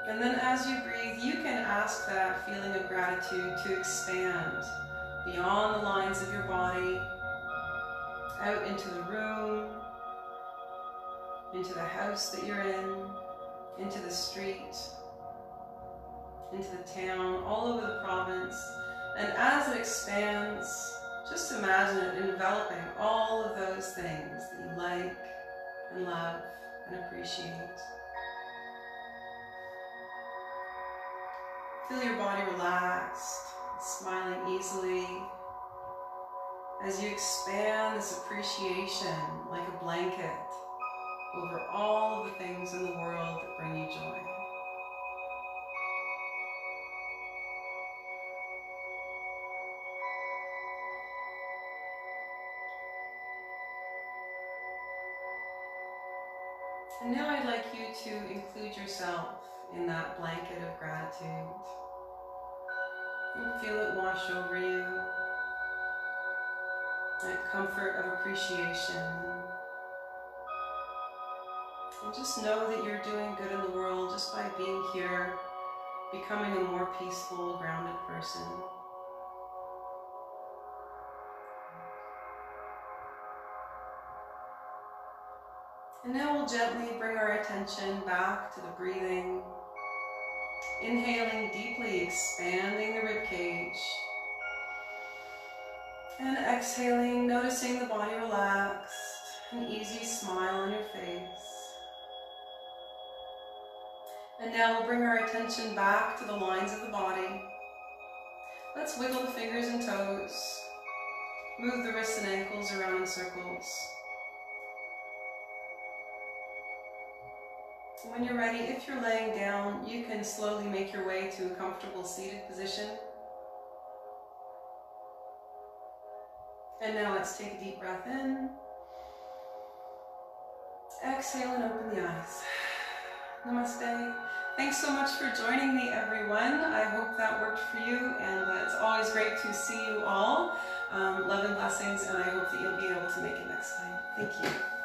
And then as you breathe, you can ask that feeling of gratitude to expand beyond the lines of your body, out into the room, into the house that you're in, into the street, into the town, all over the province. And as it expands, just imagine it enveloping all of those things that you like and love and appreciate. Feel your body relaxed, smiling easily as you expand this appreciation like a blanket over all of the things in the world that bring you joy. And now I'd like you to include yourself in that blanket of gratitude. And feel it wash over you, that comfort of appreciation. And just know that you're doing good in the world just by being here, becoming a more peaceful, grounded person. And now we'll gently bring our attention back to the breathing. Inhaling deeply, expanding the rib cage. And exhaling, noticing the body relaxed, an easy smile on your face. And now we'll bring our attention back to the lines of the body. Let's wiggle the fingers and toes. Move the wrists and ankles around in circles. When you're ready, if you're laying down, you can slowly make your way to a comfortable seated position. And now let's take a deep breath in. Exhale and open the eyes. Namaste. Thanks so much for joining me, everyone. I hope that worked for you, and it's always great to see you all. Love and blessings, and I hope that you'll be able to make it next time. Thank you.